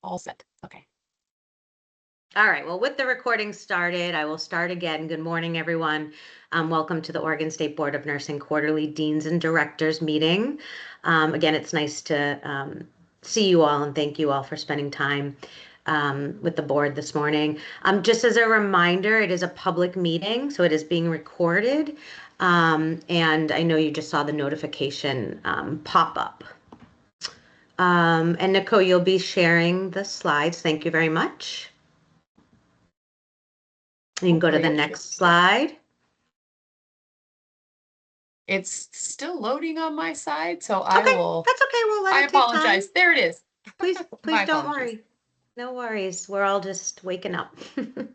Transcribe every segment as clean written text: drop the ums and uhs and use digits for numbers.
All set. Okay. All right, well, with the recording started, I will start again. Good morning, everyone. Welcome to the Oregon State Board of Nursing Quarterly Deans and Directors meeting. Again, it's nice to see you all and thank you all for spending time with the board this morning. Just as a reminder, it is a public meeting, so it is being recorded. And I know you just saw the notification pop up. And Nicole, you'll be sharing the slides. Thank you very much. You can go to the next slide. It's still loading on my side, so Okay, that's okay. We'll let it take time. I apologize. There it is. Please don't worry. No worries. We're all just waking up in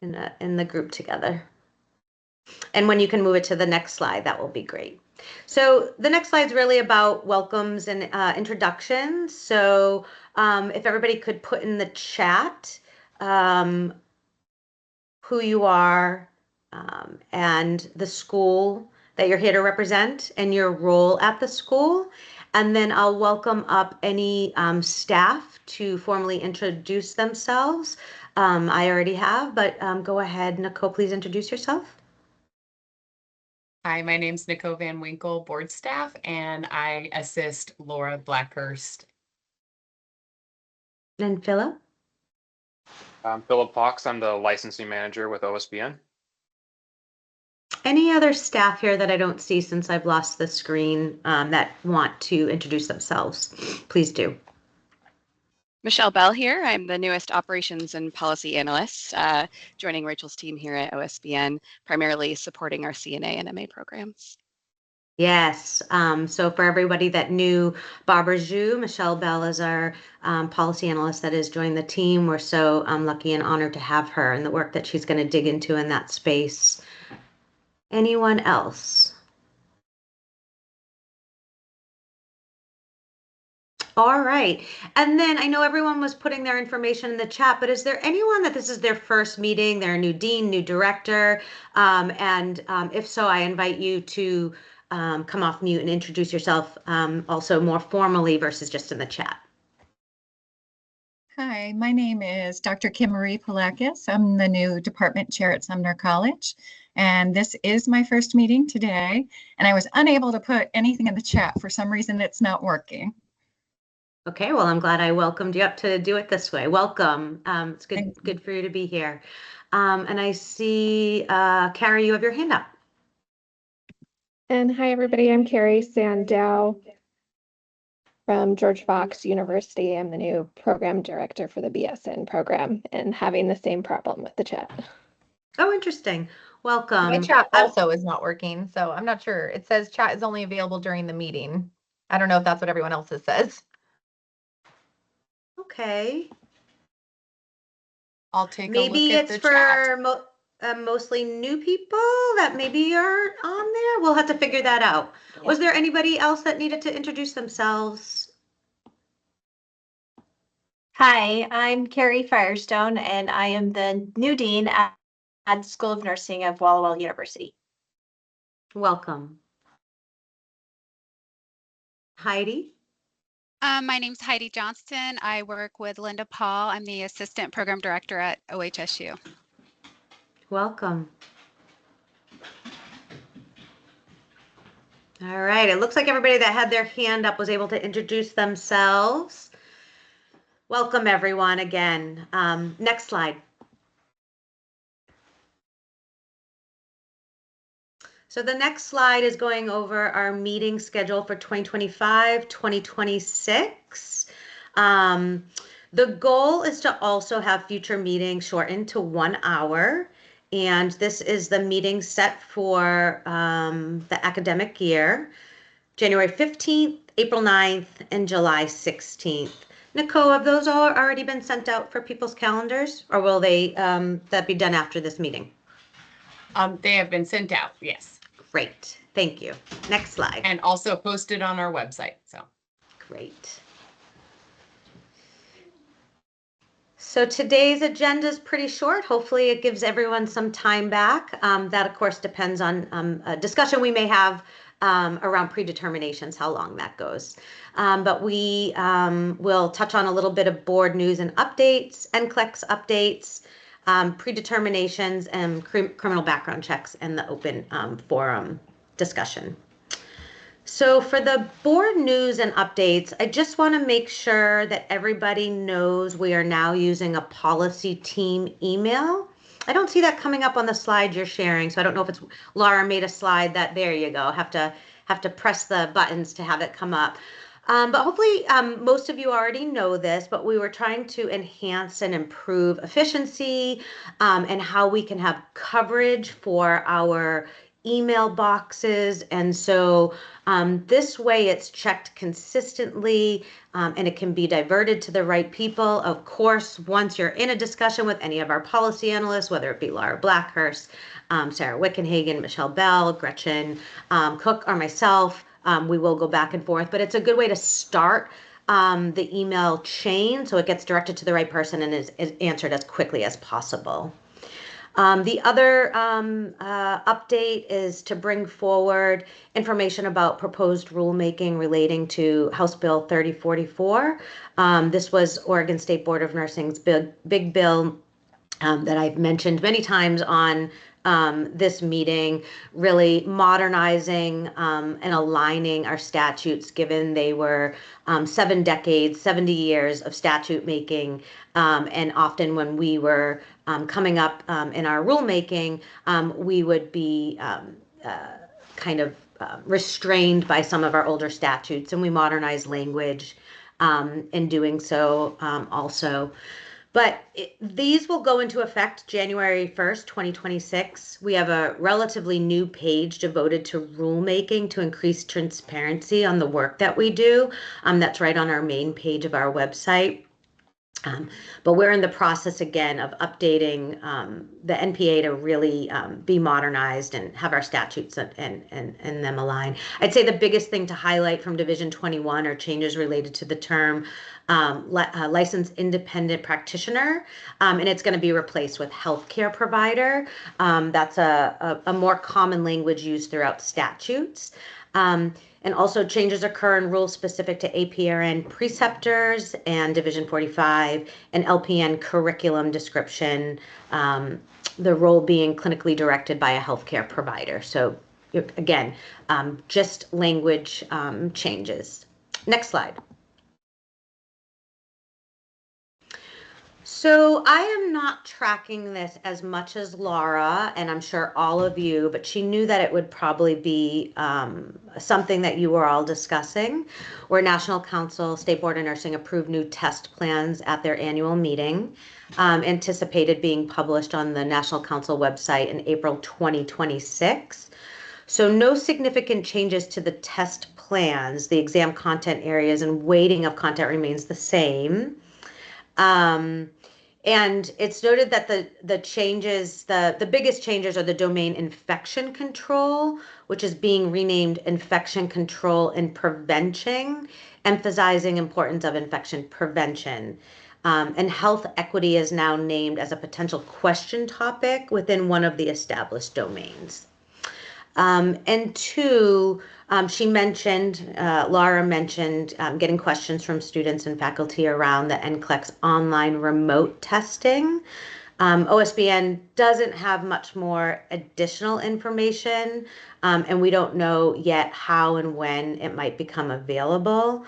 the group together. And when you can move it to the next slide, that will be great. So the next slide is really about welcomes and introductions. So if everybody could put in the chat who you are and the school that you're here to represent and your role at the school. And then I'll welcome up any staff to formally introduce themselves. I already have, but go ahead, Nicole, please introduce yourself. Hi, my name's Nicole Van Winkle, board staff, and I assist Laura Blackhurst. And Philip? I'm Philip Fox. I'm the licensing manager with OSBN. Any other staff here that I don't see since I've lost the screen that want to introduce themselves? Please do. Michelle Bell here. I'm the newest operations and policy analyst, joining Rachel's team here at OSBN, primarily supporting our CNA and MA programs. Yes. So for everybody that knew Barbara Zhu, Michelle Bell is our policy analyst that has joined the team. We're so lucky and honored to have her and the work that she's going to dig into in that space. Anyone else? All right. And then I know everyone was putting their information in the chat, but is there anyone that this is their first meeting, they're a new dean, new director? If so, I invite you to come off mute and introduce yourself also more formally versus just in the chat. Hi, my name is Dr. Kim Marie Palakis. I'm the new department chair at Sumner College, and this is my first meeting today, and I was unable to put anything in the chat. For some reason, it's not working. Okay, well, I'm glad I welcomed you up to do it this way. Welcome. It's good for you to be here. And I see, Carrie, you have your hand up. And hi, everybody. I'm Carrie Sandow from George Fox University. I'm the new program director for the BSN program and having the same problem with the chat. Oh, interesting. Welcome. My chat also is not working, so I'm not sure. It says chat is only available during the meeting. I don't know if that's what everyone else's says. Okay. I'll take maybe a look at it's the chat. for mostly new people that maybe are on there. We'll have to figure that out. Yeah. Was there anybody else that needed to introduce themselves? Hi, I'm Carrie Firestone, and I am the new dean at the School of Nursing of Walla Walla University. Welcome. Heidi? My name's Heidi Johnston. I work with Linda Paul. I'm the assistant program director at OHSU. Welcome. All right, it looks like everybody that had their hand up was able to introduce themselves. Welcome everyone again. Next slide. So the next slide is going over our meeting schedule for 2025, 2026. The goal is to also have future meetings shortened to 1 hour. And this is the meeting set for the academic year, January 15th, April 9th, and July 16th. Nicole, have those all already been sent out for people's calendars, or will they that be done after this meeting? They have been sent out, yes. Great, thank you. Next slide. And also posted on our website, so. Great. So today's agenda is pretty short. Hopefully it gives everyone some time back. That of course depends on a discussion we may have around predeterminations, how long that goes. But we will touch on a little bit of board news and updates, NCLEX updates, predeterminations, and criminal background checks, and the open forum discussion. So for the board news and updates, I just want to make sure that everybody knows we are now using a policy team email. I don't see that coming up on the slide you're sharing, so I don't know if it's Laura made a slide that, there you go, have to press the buttons to have it come up. But hopefully most of you already know this, but we were trying to enhance and improve efficiency and how we can have coverage for our email boxes. And so this way it's checked consistently and it can be diverted to the right people. Of course, once you're in a discussion with any of our policy analysts, whether it be Laura Blackhurst, Sarah Wickenhagen, Michelle Bell, Gretchen Cook, or myself, we will go back and forth, but it's a good way to start the email chain so it gets directed to the right person and is answered as quickly as possible. The other update is to bring forward information about proposed rulemaking relating to House Bill 3044. This was Oregon State Board of Nursing's big bill that I've mentioned many times on this meeting, really modernizing and aligning our statutes, given they were 7 decades, 70 years of statute making. And often when we were coming up in our rulemaking, we would be kind of restrained by some of our older statutes, and we modernized language in doing so also. But these will go into effect January 1st, 2026. We have a relatively new page devoted to rulemaking to increase transparency on the work that we do. That's right on our main page of our website. But we're in the process again of updating the NPA to really be modernized and have our statutes and them align. I'd say the biggest thing to highlight from Division 21 are changes related to the term licensed independent practitioner, and it's going to be replaced with healthcare provider. That's a more common language used throughout statutes. And also changes occur in rules specific to APRN preceptors and Division 45 and LPN curriculum description, the role being clinically directed by a healthcare provider. So again, just language changes. Next slide. So I am not tracking this as much as Laura, and I'm sure all of you, but she knew that it would probably be something that you were all discussing, where National Council State Board of Nursing approved new test plans at their annual meeting, anticipated being published on the National Council website in April 2026. So no significant changes to the test plans. The exam content areas and weighting of content remains the same. And it's noted that the changes, the biggest changes are the domain infection control, which is being renamed infection control and prevention, emphasizing importance of infection prevention. And health equity is now named as a potential question topic within one of the established domains. And two, she mentioned, Laura mentioned getting questions from students and faculty around the NCLEX online remote testing. OSBN doesn't have much more additional information, and we don't know yet how and when it might become available.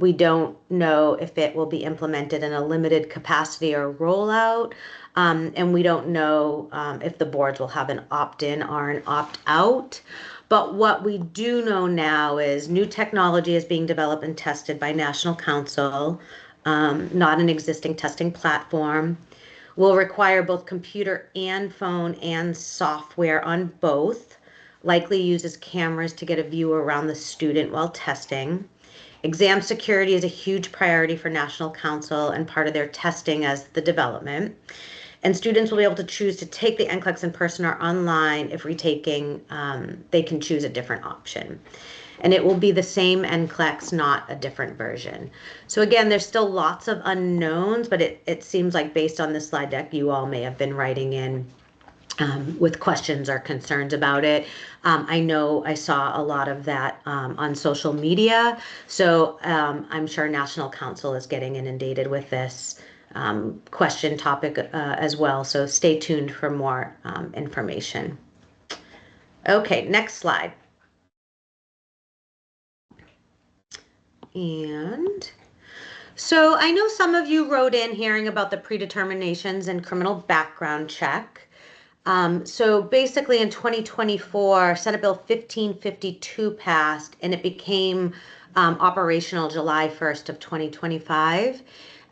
We don't know if it will be implemented in a limited capacity or rollout. And we don't know if the boards will have an opt-in or an opt-out. But what we do know now is new technology is being developed and tested by National Council, not an existing testing platform. Will require both computer and phone and software on both. Likely uses cameras to get a view around the student while testing. Exam security is a huge priority for National Council and part of their testing as the development. And students will be able to choose to take the NCLEX in person or online. If retaking, they can choose a different option. And it will be the same NCLEX, not a different version. So again, there's still lots of unknowns, but it seems like based on this slide deck, you all may have been writing in with questions or concerns about it. I know I saw a lot of that on social media, so I'm sure National Council is getting inundated with this question topic as well, so stay tuned for more information. Okay, next slide. And so I know some of you wrote in hearing about the predeterminations and criminal background check. So basically in 2024, Senate Bill 1552 passed and it became operational July 1st of 2025.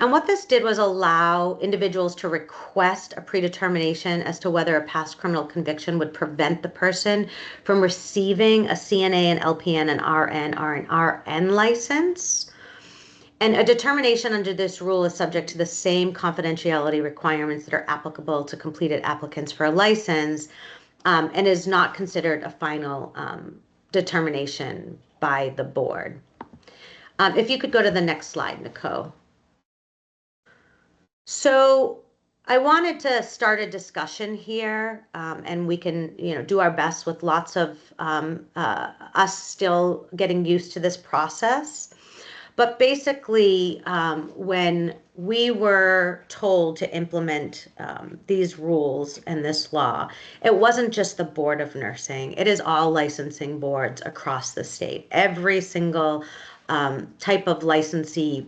And what this did was allow individuals to request a predetermination as to whether a past criminal conviction would prevent the person from receiving a CNA, an LPN, an RN, or an RN license. And a determination under this rule is subject to the same confidentiality requirements that are applicable to completed applicants for a license, and is not considered a final determination by the board. If you could go to the next slide, Nicole. So I wanted to start a discussion here, and we can, do our best with lots of us still getting used to this process. But basically, when we were told to implement these rules and this law, it wasn't just the Board of Nursing. It is all licensing boards across the state. Every single type of licensee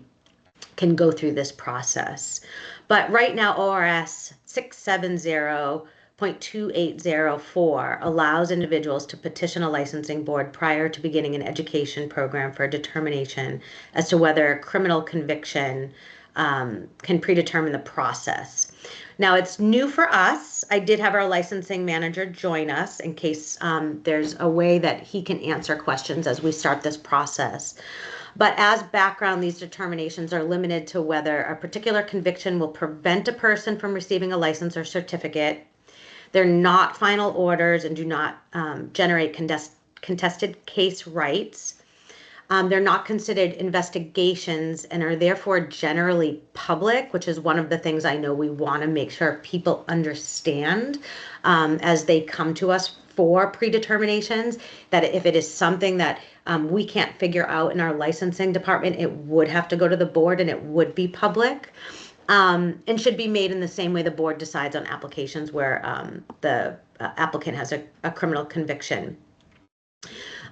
can go through this process. But right now, ORS 670.2804 allows individuals to petition a licensing board prior to beginning an education program for a determination as to whether a criminal conviction can predetermine the process. Now, it's new for us. I did have our licensing manager join us in case there's a way that he can answer questions as we start this process. But as background, these determinations are limited to whether a particular conviction will prevent a person from receiving a license or certificate. They're not final orders and do not generate contested case rights. They're not considered investigations and are therefore generally public, which is one of the things I know we want to make sure people understand as they come to us for predeterminations, that if it is something that we can't figure out in our licensing department, it would have to go to the board and it would be public, and should be made in the same way the board decides on applications where the applicant has a criminal conviction.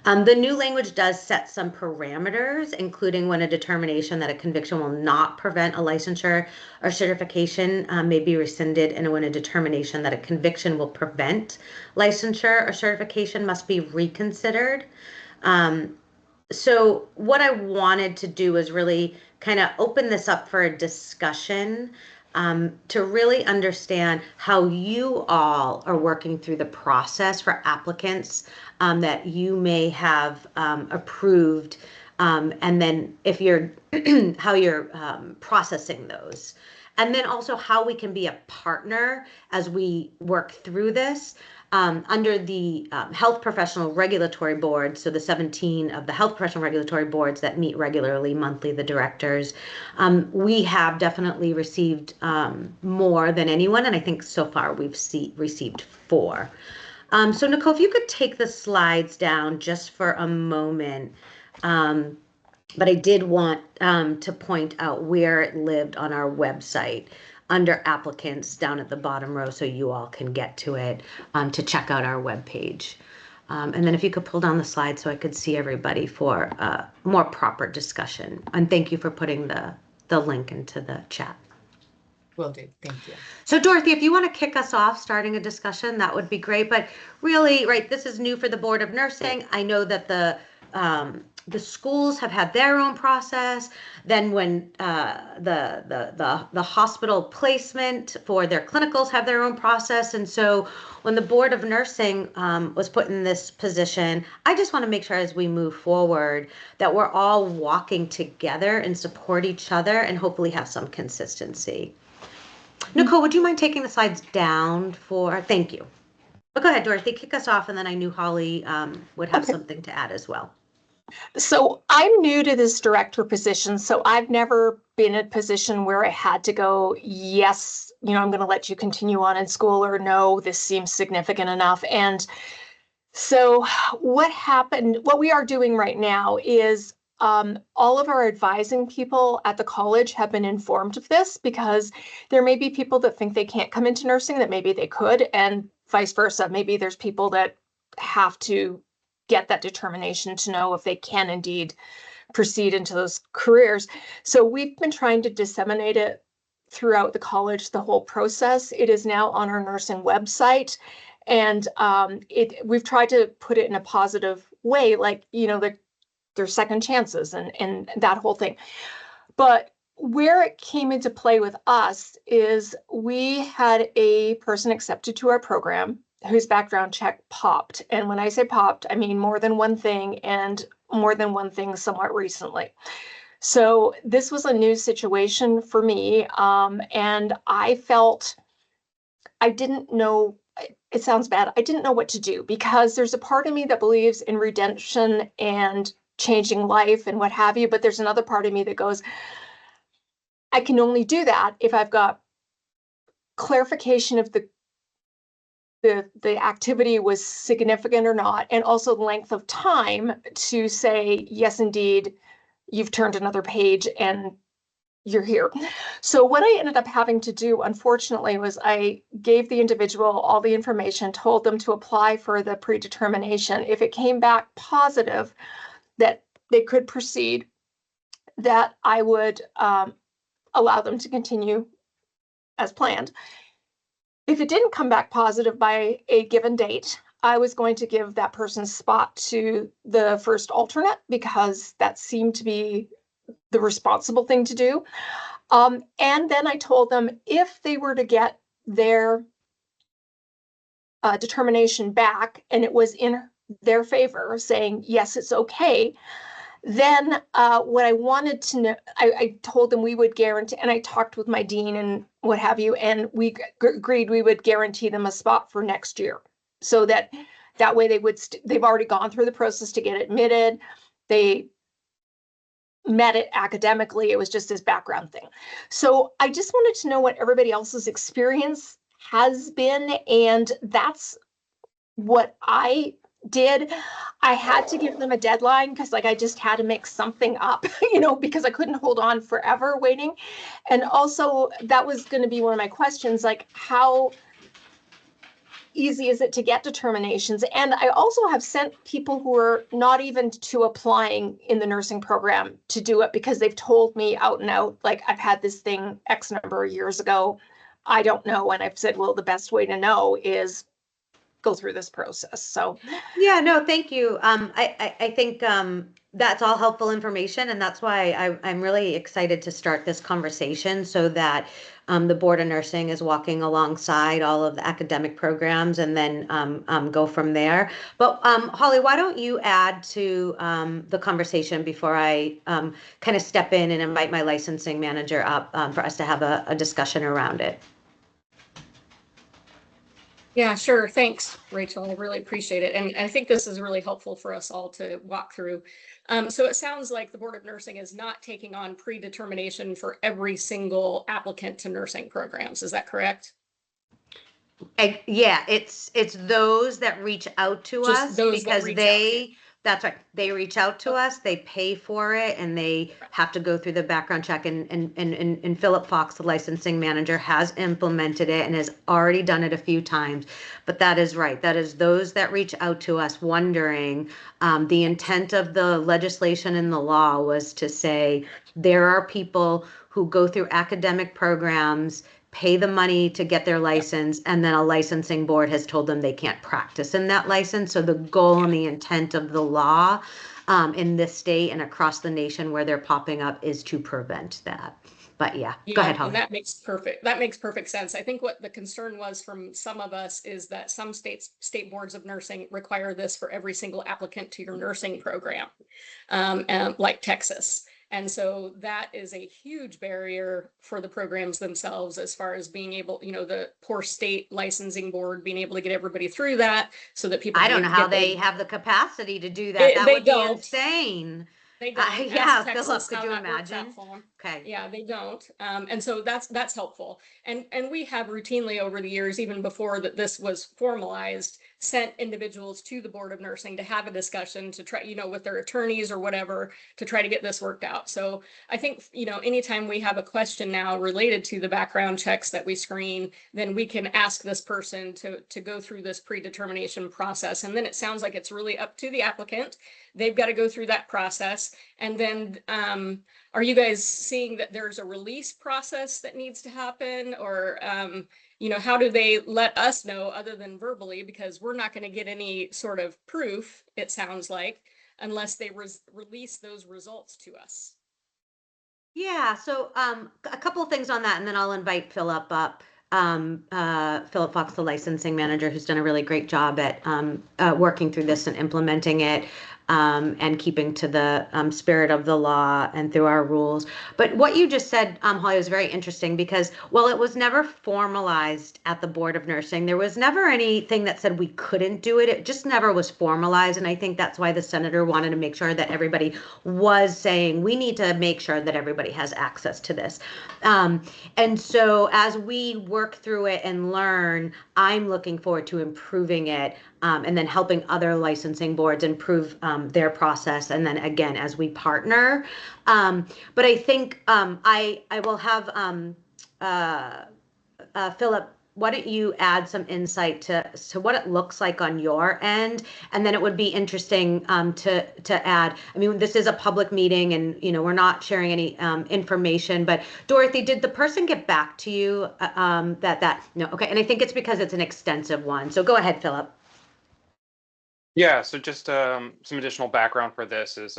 The new language does set some parameters, including when a determination that a conviction will not prevent a licensure or certification may be rescinded, and when a determination that a conviction will prevent licensure or certification must be reconsidered. So what I wanted to do is really kind of open this up for a discussion to really understand how you all are working through the process for applicants that you may have approved, and then if you're how you're processing those. And then also how we can be a partner as we work through this. Under the Health Professional Regulatory Board, so the 17 of the Health Professional Regulatory Boards that meet regularly monthly, the directors, we have definitely received more than anyone, and I think so far we've received 4. So Nicole, if you could take the slides down just for a moment. But I did want to point out where it lived on our website under applicants down at the bottom row so you all can get to it to check out our webpage. And then if you could pull down the slide so I could see everybody for a more proper discussion. And thank you for putting the link into the chat. Will do. Thank you. So Dorothy, if you want to kick us off starting a discussion, that would be great. But really, right, this is new for the Board of Nursing. I know that the schools have had their own process. Then when the hospital placement for their clinicals have their own process. And so when the Board of Nursing was put in this position, I just want to make sure as we move forward that we're all walking together and support each other and hopefully have some consistency. Nicole, would you mind taking the slides down for, thank you. But go ahead, Dorothy, kick us off, and then I knew Holly would have something to add as well. So I'm new to this director position, so I've never been in a position where I had to go, yes, I'm going to let you continue on in school, or no, this seems significant enough. And so what we are doing right now is all of our advising people at the college have been informed of this, because there may be people that think they can't come into nursing that maybe they could, and vice versa. Maybe there's people that have to get that determination to know if they can indeed proceed into those careers. So we've been trying to disseminate it throughout the college, the whole process. It is now on our nursing website. And we've tried to put it in a positive way, like, there's second chances and that whole thing. But where it came into play with us is we had a person accepted to our program whose background check popped. And when I say popped, I mean more than one thing, and more than one thing somewhat recently. So this was a new situation for me. And I felt I didn't know, it sounds bad, I didn't know what to do, because there's a part of me that believes in redemption and changing life and what have you. But there's another part of me that goes, I can only do that if I've got clarification of the activity was significant or not, and also length of time to say, yes, indeed, you've turned another page and you're here. So what I ended up having to do, unfortunately, was I gave the individual all the information, told them to apply for the predetermination. If it came back positive that they could proceed, that I would allow them to continue as planned. If it didn't come back positive by a given date, I was going to give that person's spot to the first alternate, because that seemed to be the responsible thing to do. And then I told them, if they were to get their determination back and it was in their favor, saying, yes, it's okay, then what I wanted to know, I told them we would guarantee, and I talked with my dean and what have you, and we agreed we would guarantee them a spot for next year, so that way they've already gone through the process to get admitted. They met it academically. It was just this background thing. So I just wanted to know what everybody else's experience has been, and that's what I did. I had to give them a deadline, because I just had to make something up, because I couldn't hold on forever waiting. And also that was going to be one of my questions, like, how easy is it to get determinations? And I also have sent people who are not even to applying in the nursing program to do it, because they've told me out and out, like, I've had this thing X number of years ago, I don't know. And I've said, well, the best way to know is go through this process. So yeah, no, thank you. I think that's all helpful information, and that's why I'm really excited to start this conversation, so that the Board of Nursing is walking alongside all of the academic programs, and then go from there. But Holly, why don't you add to the conversation before I kind of step in and invite my licensing manager up for us to have a discussion around it. Yeah, sure. Thanks, Rachel. I really appreciate it. And I think this is really helpful for us all to walk through. So it sounds like the Board of Nursing is not taking on predetermination for every single applicant to nursing programs. Is that correct? Yeah, it's those that reach out to us, because that's right. They reach out to us, they pay for it, and they have to go through the background check. And Philip Fox, the licensing manager, has implemented it and has already done it a few times. But that is right. That is those that reach out to us wondering. The intent of the legislation and the law was to say there are people who go through academic programs, pay the money to get their license, and then a licensing board has told them they can't practice in that license. So the goal and the intent of the law in this state and across the nation where they're popping up is to prevent that. But yeah, go ahead, Holly. And that makes perfect sense. I think what the concern was from some of us is that some state boards of nursing require this for every single applicant to your nursing program, like Texas. And so that is a huge barrier for the programs themselves, as far as being able, the poor state licensing board being able to get everybody through that, so that people. I don't know how they have the capacity to do that. That would be insane. They don't. Yeah, Ask Philip, Texas could how you that works imagine? out for them. Okay. Yeah, they don't. And so that's helpful. And we have routinely over the years, even before that this was formalized, sent individuals to the Board of Nursing to have a discussion to try, with their attorneys or whatever, to try to get this worked out. So I think, anytime we have a question now related to the background checks that we screen, then we can ask this person to go through this predetermination process. And then it sounds like it's really up to the applicant. They've got to go through that process. And then are you guys seeing that there's a release process that needs to happen? Or, how do they let us know other than verbally? Because we're not going to get any sort of proof, it sounds like, unless they release those results to us. Yeah, so a couple of things on that, and then I'll invite Philip up. Philip Fox, the licensing manager, who's done a really great job at working through this and implementing it, and keeping to the spirit of the law and through our rules. But what you just said, Holly, was very interesting because while it was never formalized at the Board of Nursing, there was never anything that said we couldn't do it. It just never was formalized. And I think that's why the senator wanted to make sure that everybody was saying, we need to make sure that everybody has access to this. And so as we work through it and learn, I'm looking forward to improving it, and then helping other licensing boards improve their process. And then again, as we partner. But I think I will have Philip, why don't you add some insight to what it looks like on your end, and then it would be interesting to add. I mean, this is a public meeting, and we're not sharing any information. But Dorothy, did the person get back to you? No, okay, and I think it's because it's an extensive one. So go ahead, Philip. Yeah, so just some additional background for this is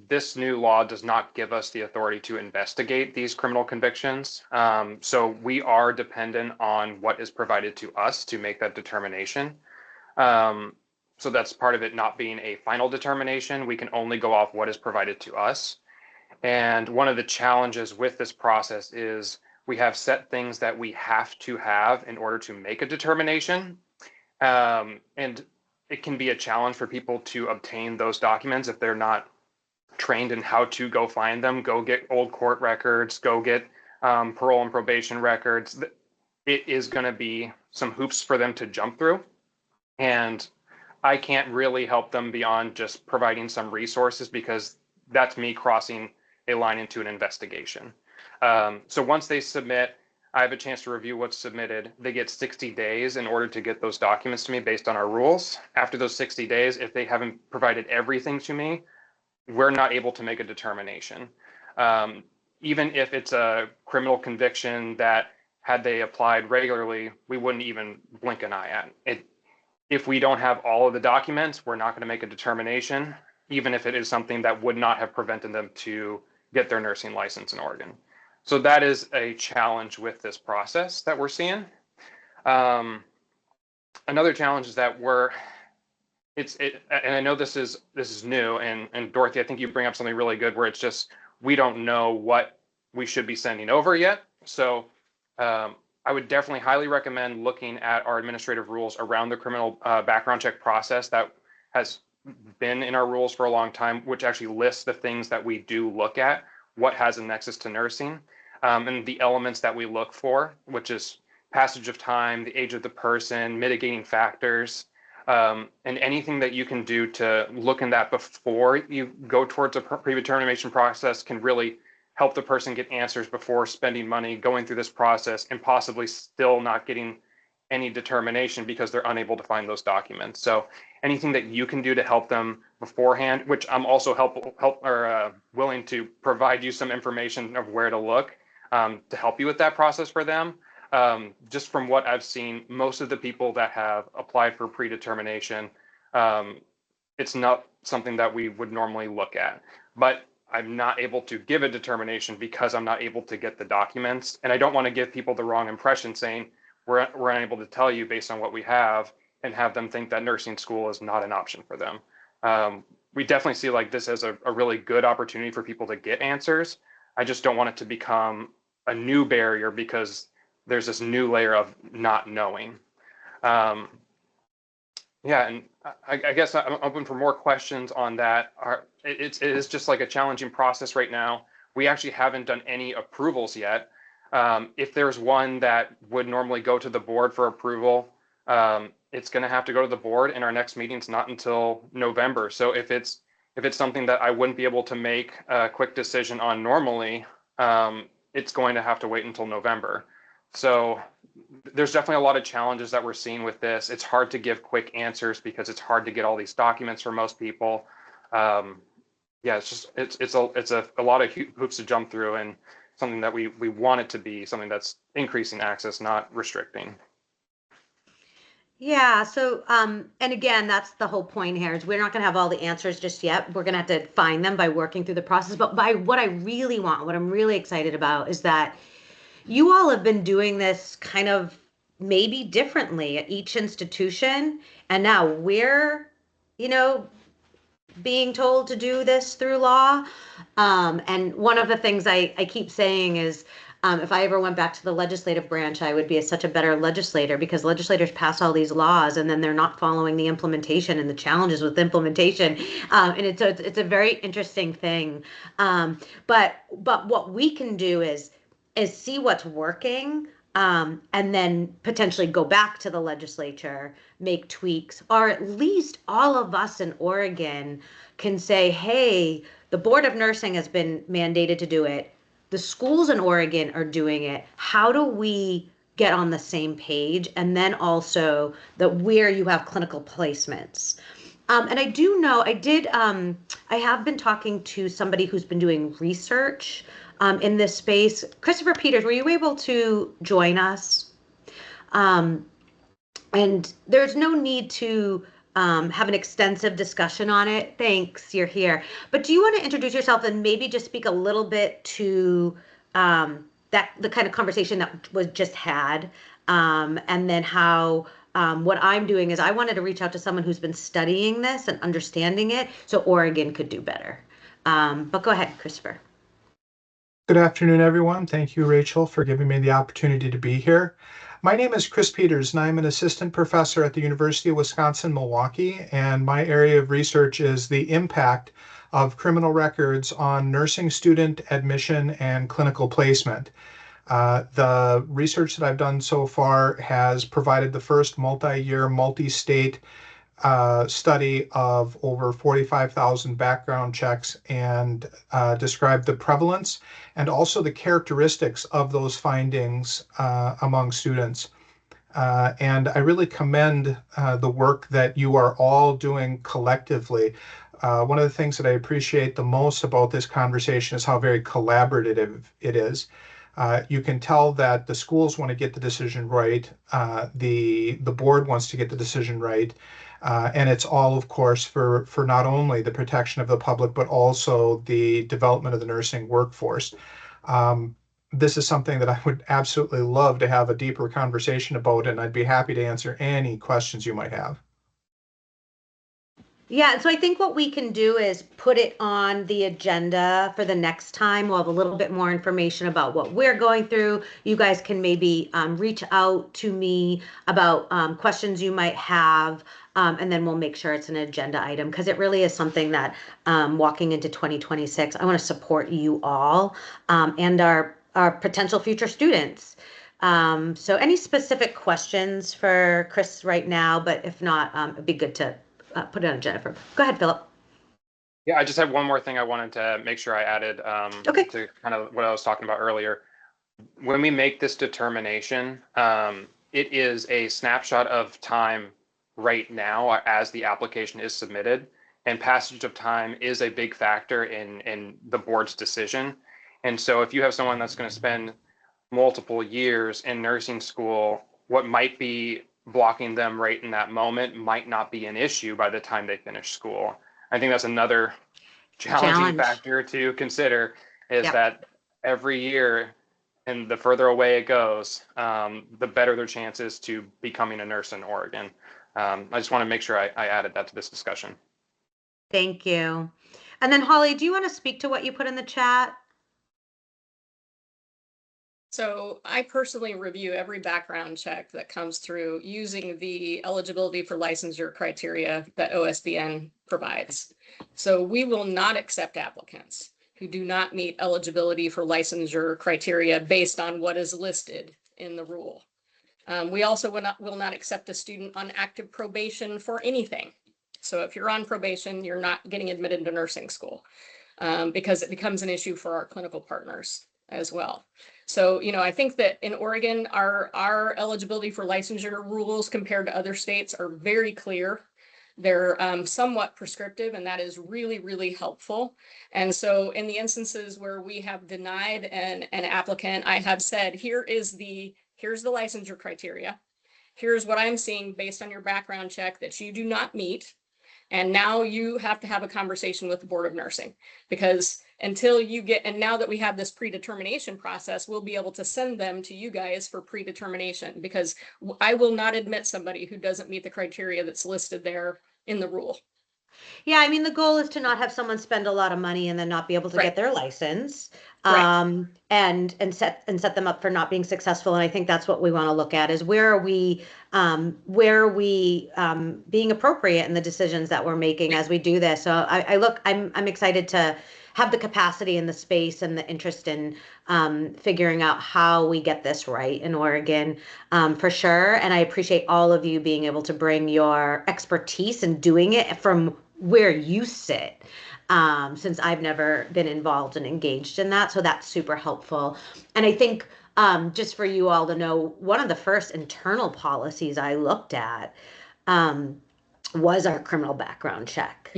this new law does not give us the authority to investigate these criminal convictions. So we are dependent on what is provided to us to make that determination. So that's part of it not being a final determination. We can only go off what is provided to us. And one of the challenges with this process is we have set things that we have to have in order to make a determination. And it can be a challenge for people to obtain those documents if they're not trained in how to go find them, go get old court records, go get parole and probation records. It is going to be some hoops for them to jump through. And I can't really help them beyond just providing some resources, because that's me crossing a line into an investigation. So once they submit, I have a chance to review what's submitted. They get 60 days in order to get those documents to me based on our rules. After those 60 days, if they haven't provided everything to me, we're not able to make a determination. Even if it's a criminal conviction that, had they applied regularly, we wouldn't even blink an eye at it. If we don't have all of the documents, we're not going to make a determination, even if it is something that would not have prevented them to get their nursing license in Oregon. So that is a challenge with this process that we're seeing. Another challenge is that and I know this is new, and Dorothy, I think you bring up something really good where it's just, we don't know what we should be sending over yet. So I would definitely highly recommend looking at our administrative rules around the criminal background check process that has been in our rules for a long time, which actually lists the things that we do look at, what has a nexus to nursing, and the elements that we look for, which is passage of time, the age of the person, mitigating factors, and anything that you can do to look in that before you go towards a predetermination process can really help the person get answers before spending money going through this process and possibly still not getting any determination because they're unable to find those documents. So anything that you can do to help them beforehand, which I'm also willing to provide you some information of where to look to help you with that process for them. Just from what I've seen, most of the people that have applied for predetermination, it's not something that we would normally look at. But I'm not able to give a determination because I'm not able to get the documents. And I don't want to give people the wrong impression saying we're unable to tell you based on what we have, and have them think that nursing school is not an option for them. We definitely see like this as a really good opportunity for people to get answers. I just don't want it to become a new barrier because there's this new layer of not knowing. Yeah, and I guess I'm open for more questions on that. It is just like a challenging process right now. We actually haven't done any approvals yet. If there's one that would normally go to the board for approval, it's going to have to go to the board, and our next meeting's not until November. So if it's something that I wouldn't be able to make a quick decision on normally, it's going to have to wait until November. So there's definitely a lot of challenges that we're seeing with this. It's hard to give quick answers because it's hard to get all these documents for most people. Yeah, it's a lot of hoops to jump through, and something that we want it to be something that's increasing access, not restricting. Yeah, so and again, that's the whole point here is we're not going to have all the answers just yet. We're going to have to find them by working through the process. But by what I really want, what I'm really excited about is that you all have been doing this kind of maybe differently at each institution, and now we're, you know, being told to do this through law. And one of the things I keep saying is if I ever went back to the legislative branch, I would be such a better legislator because legislators pass all these laws and then they're not following the implementation and the challenges with implementation. And it's a very interesting thing. But what we can do is see what's working, and then potentially go back to the legislature, make tweaks, or at least all of us in Oregon can say, hey, the Board of Nursing has been mandated to do it. The schools in Oregon are doing it. How do we get on the same page? And then also that where you have clinical placements. And I do know, I have been talking to somebody who's been doing research in this space. Christopher Peters, were you able to join us? And there's no need to have an extensive discussion on it. Thanks, you're here. But do you want to introduce yourself and maybe just speak a little bit to the kind of conversation that was just had, and then how what I'm doing is I wanted to reach out to someone who's been studying this and understanding it so Oregon could do better. But go ahead, Christopher. Good afternoon, everyone. Thank you, Rachel, for giving me the opportunity to be here. My name is Chris Peters, and I'm an assistant professor at the University of Wisconsin-Milwaukee, and my area of research is the impact of criminal records on nursing student admission and clinical placement. The research that I've done so far has provided the first multi-year, multi-state study of over 45,000 background checks and described the prevalence and also the characteristics of those findings among students. And I really commend the work that you are all doing collectively. One of the things that I appreciate the most about this conversation is how very collaborative it is. You can tell that the schools want to get the decision right. The board wants to get the decision right. And it's all, of course, for not only the protection of the public, but also the development of the nursing workforce. This is something that I would absolutely love to have a deeper conversation about, and I'd be happy to answer any questions you might have. Yeah, so I think what we can do is put it on the agenda for the next time. We'll have a little bit more information about what we're going through. You guys can maybe reach out to me about questions you might have, and then we'll make sure it's an agenda item because it really is something that walking into 2026, I want to support you all and our potential future students. So any specific questions for Chris right now, but if not, it'd be good to put it on Jennifer. Go ahead, Philip. Yeah, I just have one more thing I wanted to make sure I added Okay. to kind of what I was talking about earlier. When we make this determination, it is a snapshot of time right now as the application is submitted, and passage of time is a big factor in the board's decision. And so if you have someone that's going to spend multiple years in nursing school, what might be blocking them right in that moment might not be an issue by the time they finish school. I think that's another challenging factor to consider is that every year and the further away it goes, the better their chances to becoming a nurse in Oregon. I just want to make sure I added that to this discussion. Thank you. And then Holly, do you want to speak to what you put in the chat? So I personally review every background check that comes through using the eligibility for licensure criteria that OSBN provides. So we will not accept applicants who do not meet eligibility for licensure criteria based on what is listed in the rule. We also will not accept a student on active probation for anything. So if you're on probation, you're not getting admitted to nursing school because it becomes an issue for our clinical partners as well. So, I think that in Oregon, our eligibility for licensure rules compared to other states are very clear. They're somewhat prescriptive, and that is really, really helpful. And so in the instances where we have denied an applicant, I have said, here's the licensure criteria. Here's what I'm seeing based on your background check that you do not meet. And now you have to have a conversation with the Board of Nursing, because until you get, and now that we have this predetermination process, we'll be able to send them to you guys for predetermination, because I will not admit somebody who doesn't meet the criteria that's listed there in the rule. Yeah, I mean, the goal is to not have someone spend a lot of money and then not be able to get their license, Right. and set them up for not being successful. And I think that's what we want to look at, is where are we being appropriate in the decisions that we're making as we do this. So I'm excited to have the capacity and the space and the interest in figuring out how we get this right in Oregon, for sure. And I appreciate all of you being able to bring your expertise and doing it from where you sit, since I've never been involved and engaged in that. So that's super helpful. And I think, just for you all to know, one of the first internal policies I looked at was our criminal background check.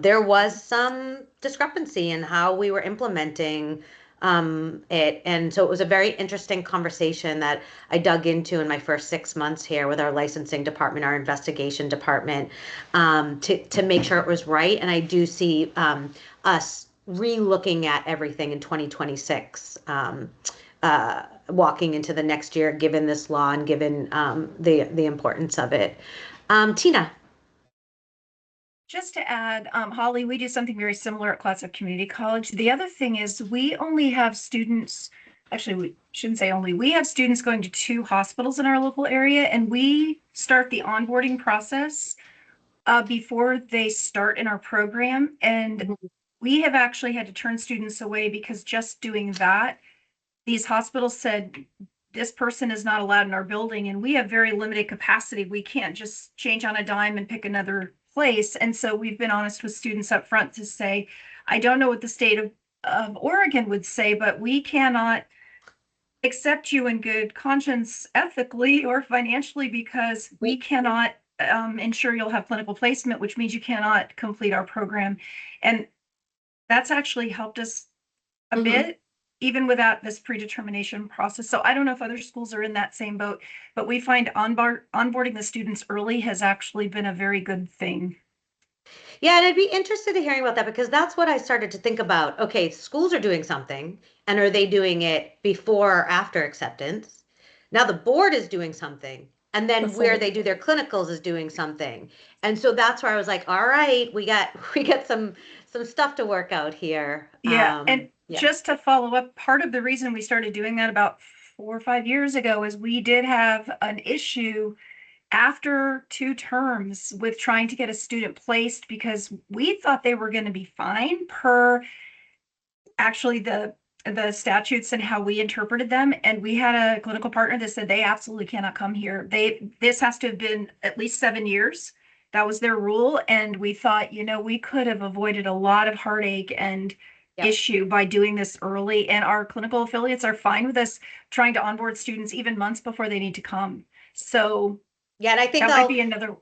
There was some discrepancy in how we were implementing it. And so it was a very interesting conversation that I dug into in my first 6 months here with our licensing department, our investigation department, to make sure it was right. And I do see us re-looking at everything in 2026, walking into the next year, given this law and given the importance of it. Tina. Just to add, Holly, we do something very similar at Classic Community College. The other thing is we only have students, actually, we shouldn't say only, we have students going to 2 hospitals in our local area, and we start the onboarding process before they start in our program. And we have actually had to turn students away because just doing that, these hospitals said, this person is not allowed in our building, and we have very limited capacity. We can't just change on a dime and pick another place. And so we've been honest with students up front to say, I don't know what the state of Oregon would say, but we cannot accept you in good conscience, ethically or financially, because we cannot ensure you'll have clinical placement, which means you cannot complete our program. And that's actually helped us a bit, even without this predetermination process. So I don't know if other schools are in that same boat, but we find onboarding the students early has actually been a very good thing. Yeah, and I'd be interested in hearing about that, because that's what I started to think about. Okay, schools are doing something, and are they doing it before or after acceptance? Now the board is doing something, and then where they do their clinicals is doing something. And so that's where I was like, all right, we got some stuff to work out here. Yeah, and just to follow up, part of the reason we started doing that about 4 or 5 years ago is we did have an issue after 2 terms with trying to get a student placed, because we thought they were going to be fine per actually the statutes and how we interpreted them. And we had a clinical partner that said they absolutely cannot come here. This has to have been at least 7 years. That was their rule. And we thought, we could have avoided a lot of heartache and issue by doing this early. And our clinical affiliates are fine with us trying to onboard students even months before they need to come. So yeah, and I think that might be another.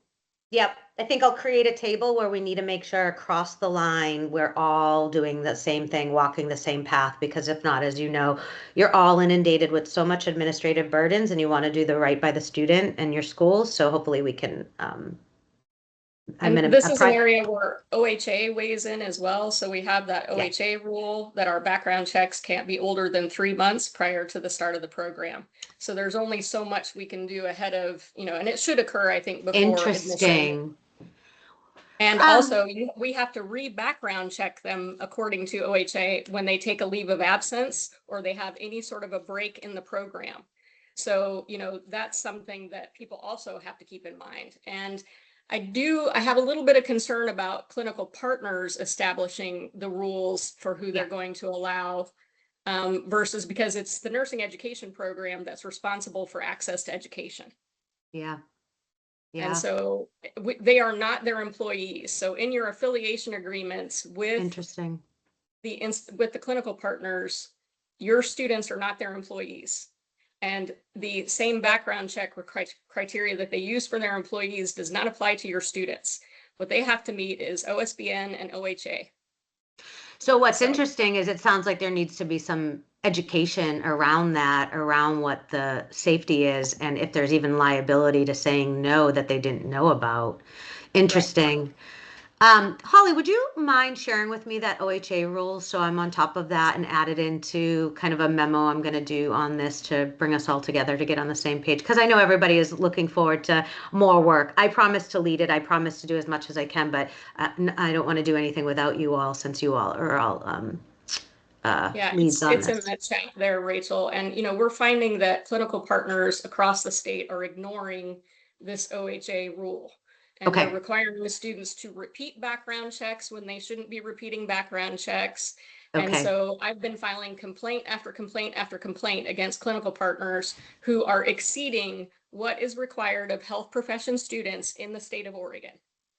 Yep. I think I'll create a table where we need to make sure across the line we're all doing the same thing, walking the same path, because if not, as you know, you're all inundated with so much administrative burdens, and you want to do the right by the student and your school. So hopefully we can. This is an area where OHA weighs in as well. So we have that OHA rule that our background checks can't be older than 3 months prior to the start of the program. So there's only so much we can do ahead of, and it should occur, I think, before Interesting. And also, we have to re-background check them according to OHA when they take a leave of absence or they have any sort of a break in the program. So, that's something that people also have to keep in mind. And I have a little bit of concern about clinical partners establishing the rules for who they're going to allow versus because it's the nursing education program that's responsible for access to education. Yeah. And so they are not their employees. So in your affiliation agreements with with the clinical partners, your students are not their employees. And the same background check criteria that they use for their employees does not apply to your students. What they have to meet is OSBN and OHA. So what's interesting is it sounds like there needs to be some education around that, around what the safety is, and if there's even liability to saying no that they didn't know about. Interesting. Right. Holly, would you mind sharing with me that OHA rules so I'm on top of that and add it into kind of a memo I'm going to do on this to bring us all together to get on the same page? Because I know everybody is looking forward to more work. I promise to lead it. I promise to do as much as I can, but I don't want to do anything without you all since you all are all leads on it's this. in the chat there, Rachel. And, we're finding that clinical partners across the state are ignoring this OHA rule. And they're requiring the students to repeat background checks when they shouldn't be repeating background checks. And so I've been filing complaint after complaint after complaint against clinical partners who are exceeding what is required of health profession students in the state of Oregon.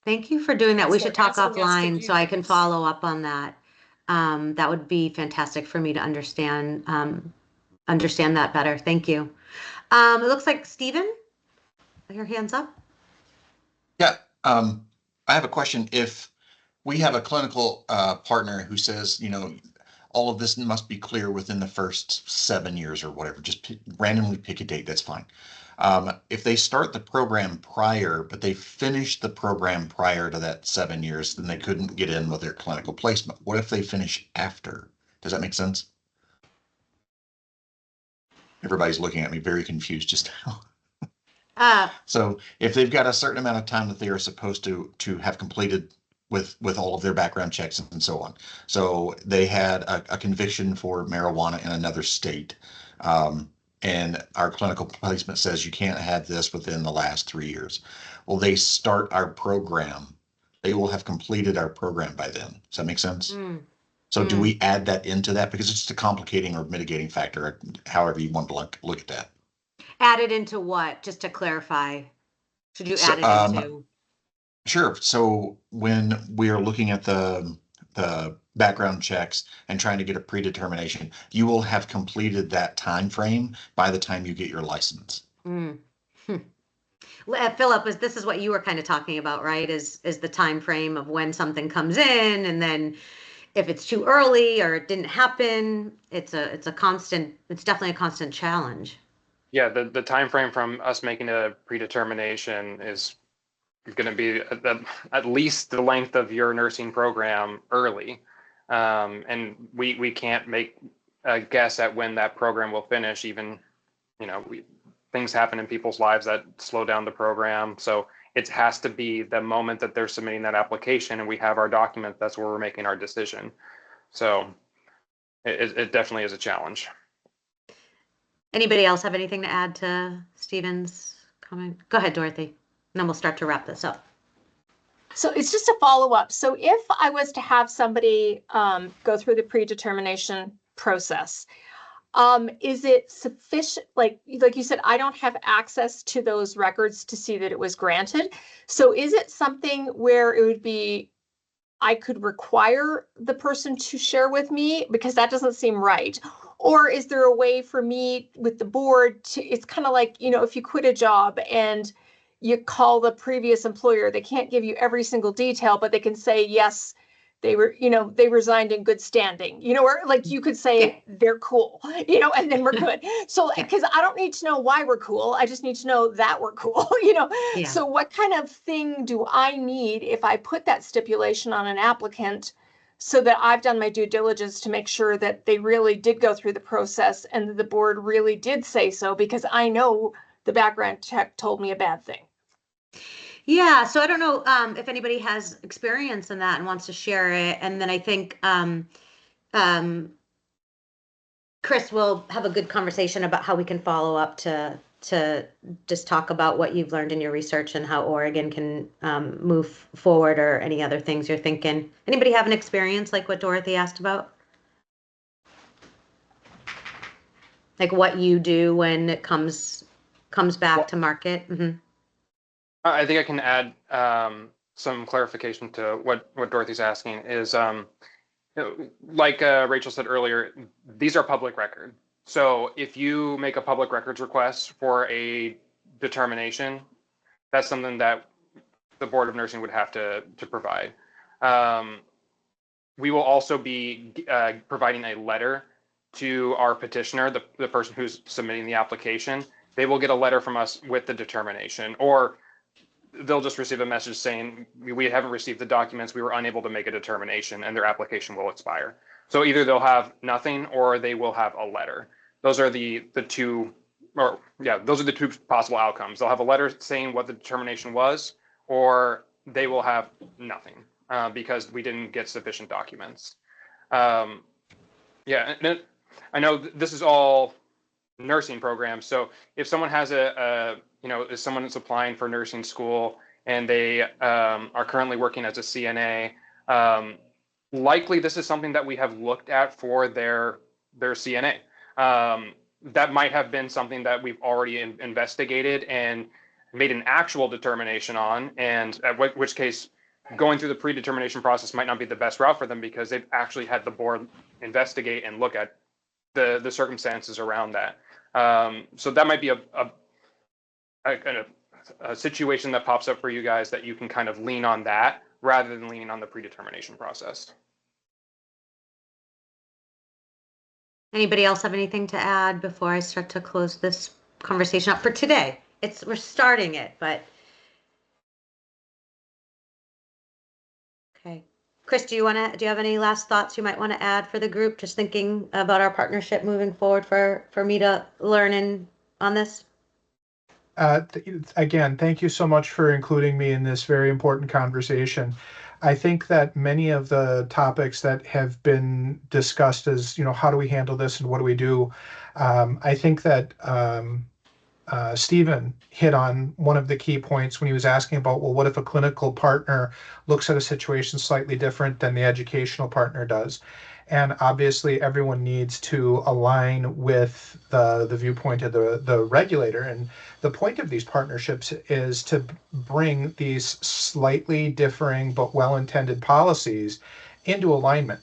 Thank you for doing that. We should talk offline so I can follow up on that. That would be fantastic for me to understand that better. Thank you. It looks like Stephen, your hand's up. Yeah, I have a question. If we have a clinical partner who says, all of this must be clear within the first 7 years or whatever, just randomly pick a date, that's fine. If they start the program prior, but they finish the program prior to that 7 years, then they couldn't get in with their clinical placement. What if they finish after? Does that make sense? Everybody's looking at me very confused just now. So if they've got a certain amount of time that they are supposed to have completed with all of their background checks and so on. So they had a conviction for marijuana in another state. And our clinical placement says you can't have this within the last 3 years. Well, they start our program. They will have completed our program by then. Does that make sense? So do we add that into that? Because it's just a complicating or mitigating factor, however you want to look at that. Add it into what? Just to clarify. Should you add it into? Sure. So when we are looking at the background checks and trying to get a predetermination, you will have completed that time frame by the time you get your license. Philip, this is what you were kind of talking about, right? Is the time frame of when something comes in, and then if it's too early or it didn't happen, it's definitely a constant challenge. Yeah, the time frame from us making a predetermination is going to be at least the length of your nursing program early. And we can't make a guess at when that program will finish. Even, things happen in people's lives that slow down the program. So it has to be the moment that they're submitting that application and we have our document, that's where we're making our decision. So it definitely is a challenge. Anybody else have anything to add to Stephen's comment? Go ahead, Dorothy, and then we'll start to wrap this up. So it's just a follow-up. So if I was to have somebody go through the predetermination process, is it sufficient? Like you said, I don't have access to those records to see that it was granted. So is it something where it would be, I could require the person to share with me, because that doesn't seem right? Or is there a way for me with the board to, it's kind of like, if you quit a job and you call the previous employer, they can't give you every single detail, but they can say, yes, they were, they resigned in good standing, or like you could say they're cool, and then we're good. So, because I don't need to know why we're cool. I just need to know that we're cool, So what kind of thing do I need if I put that stipulation on an applicant so that I've done my due diligence to make sure that they really did go through the process and that the board really did say so, because I know the background check told me a bad thing? Yeah, so I don't know if anybody has experience in that and wants to share it. And then I think um, Chris will have a good conversation about how we can follow up to just talk about what you've learned in your research and how Oregon can move forward, or any other things you're thinking. Anybody have an experience like what Dorothy asked about? Like what you do when it comes back to market? Mm-hmm. I think I can add some clarification to what Dorothy's asking is, like Rachel said earlier, these are public record. So if you make a public records request for a determination, that's something that the Board of Nursing would have to provide. We will also be providing a letter to our petitioner, the person who's submitting the application. They will get a letter from us with the determination, or they'll just receive a message saying, we haven't received the documents, we were unable to make a determination, and their application will expire. So either they'll have nothing or they will have a letter. Those are the two, or yeah, those are the two possible outcomes. They'll have a letter saying what the determination was, or they will have nothing because we didn't get sufficient documents. Yeah, and I know this is all nursing programs. So if someone has if someone is applying for nursing school and they are currently working as a CNA, likely this is something that we have looked at for their CNA. That might have been something that we've already investigated and made an actual determination on, and at which case going through the predetermination process might not be the best route for them because they've actually had the board investigate and look at the circumstances around that. So that might be a situation that pops up for you guys that you can kind of lean on that rather than leaning on the predetermination process. Anybody else have anything to add before I start to close this conversation up for today? We're starting it, but okay. Chris, do you have any last thoughts you might want to add for the group? Just thinking about our partnership moving forward for me to learn on this. Again, thank you so much for including me in this very important conversation. I think that many of the topics that have been discussed as, how do we handle this and what do we do? I think that Stephen hit on one of the key points when he was asking about, well, what if a clinical partner looks at a situation slightly different than the educational partner does? And obviously everyone needs to align with the viewpoint of the regulator. And the point of these partnerships is to bring these slightly differing but well-intended policies into alignment.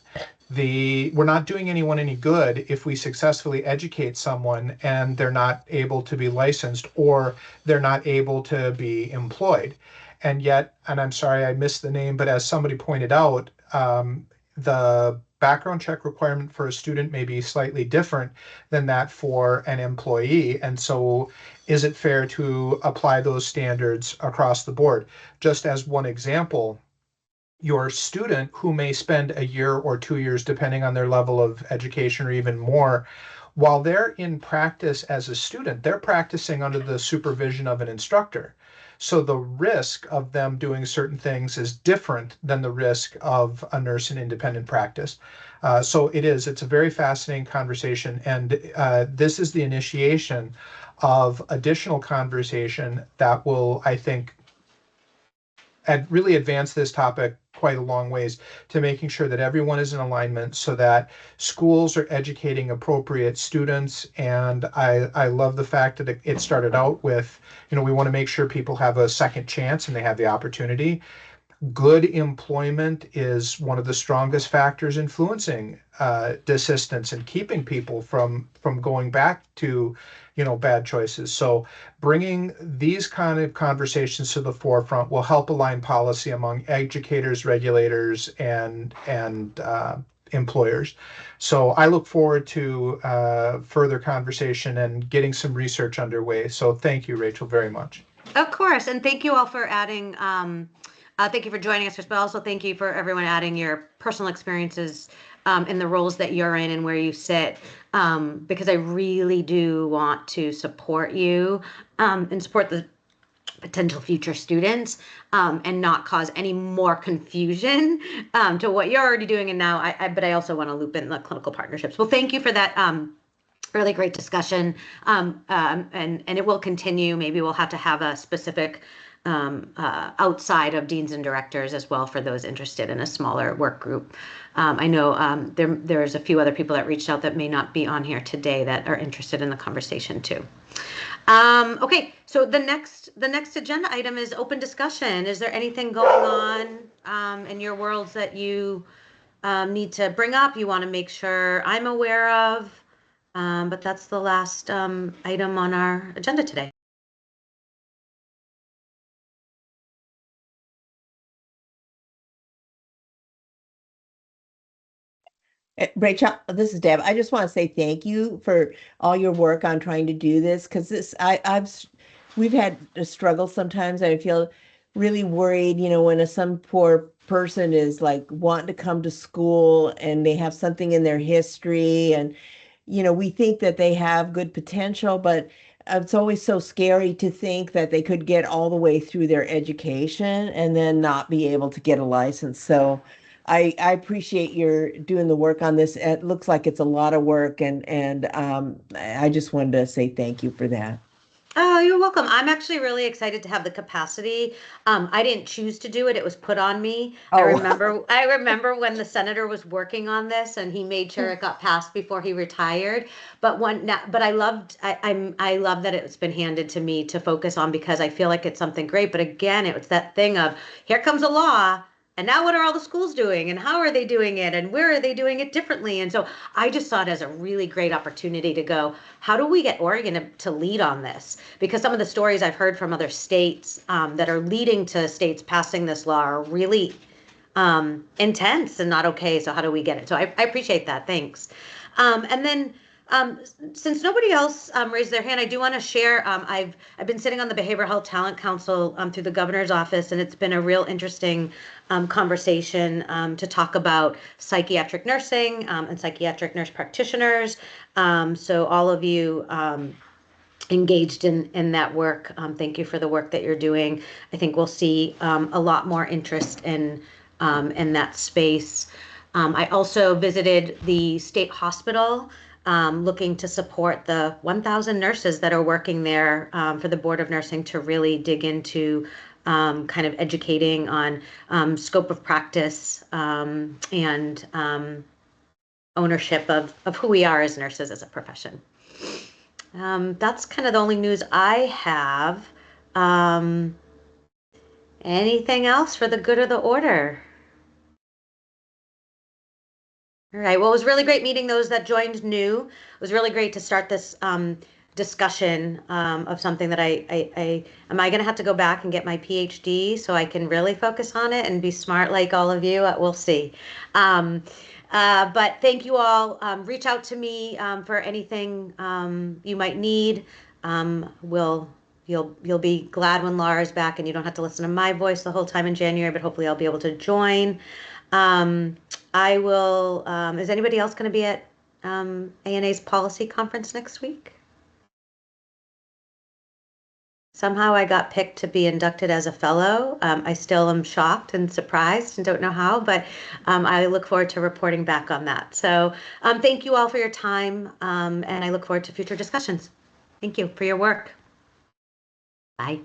We're not doing anyone any good if we successfully educate someone and they're not able to be licensed or they're not able to be employed. And yet, and I'm sorry I missed the name, but as somebody pointed out, the background check requirement for a student may be slightly different than that for an employee. And so is it fair to apply those standards across the board? Just as one example, your student who may spend a year or 2 years, depending on their level of education or even more, while they're in practice as a student, they're practicing under the supervision of an instructor. So the risk of them doing certain things is different than the risk of a nurse in independent practice. So it's a very fascinating conversation. And this is the initiation of additional conversation that will, I think, really advance this topic quite a long ways to making sure that everyone is in alignment so that schools are educating appropriate students. And I love the fact that it started out with, we want to make sure people have a second chance and they have the opportunity. Good employment is one of the strongest factors influencing desistance and keeping people from going back to bad choices. So bringing these kind of conversations to the forefront will help align policy among educators, regulators, and employers. So I look forward to further conversation and getting some research underway. So thank you, Rachel, very much. Of course, and thank you all for adding. Thank you for joining us, but also thank you for everyone adding your personal experiences in the roles that you're in and where you sit, because I really do want to support you and support the potential future students and not cause any more confusion to what you're already doing. And now but I also want to loop in the clinical partnerships. Well, thank you for that really great discussion. And it will continue. Maybe we'll have to have a specific outside of deans and directors as well for those interested in a smaller work group. I know there's a few other people that reached out that may not be on here today that are interested in the conversation too. Okay, so the next agenda item is open discussion. Is there anything going on in your worlds that you need to bring up, you want to make sure I'm aware of? But that's the last item on our agenda today. Rachel, this is Deb. I just want to say thank you for all your work on trying to do this, because we've had a struggle sometimes. I feel really worried, when some poor person is like wanting to come to school and they have something in their history, and we think that they have good potential, but it's always so scary to think that they could get all the way through their education and then not be able to get a license. So I appreciate your doing the work on this. It looks like it's a lot of work, and I just wanted to say thank you for that. Oh, you're welcome. I'm actually really excited to have the capacity. I didn't choose to do it. It was put on me. I remember when the senator was working on this and he made sure it got passed before he retired. But I love that it's been handed to me to focus on, because I feel like it's something great. But again, it was that thing of, here comes a law. And now what are all the schools doing, and how are they doing it, and where are they doing it differently? And so I just saw it as a really great opportunity to go, how do we get Oregon to lead on this? Because some of the stories I've heard from other states that are leading to states passing this law are really intense and not okay. So how do we get it? So I appreciate that. Thanks. And then since nobody else raised their hand, I do want to share. I've been sitting on the Behavioral Health Talent Council through the governor's office, and it's been a real interesting conversation to talk about psychiatric nursing and psychiatric nurse practitioners. So all of you engaged in that work, thank you for the work that you're doing. I think we'll see a lot more interest in that space. I also visited the state hospital, looking to support the 1,000 nurses that are working there for the Board of Nursing to really dig into kind of educating on scope of practice and ownership of who we are as nurses as a profession. That's kind of the only news I have. Anything else for the good of the order? All right. Well, it was really great meeting those that joined new. It was really great to start this discussion of something that am I going to have to go back and get my PhD so I can really focus on it and be smart like all of you? We'll see. But thank you all. Reach out to me for anything you might need. You'll be glad when Laura's back and you don't have to listen to my voice the whole time in January, but hopefully I'll be able to join. I will, is anybody else going to be at ANA's policy conference next week? Somehow I got picked to be inducted as a fellow. I still am shocked and surprised and don't know how, but I look forward to reporting back on that. So thank you all for your time, and I look forward to future discussions. Thank you for your work. Bye.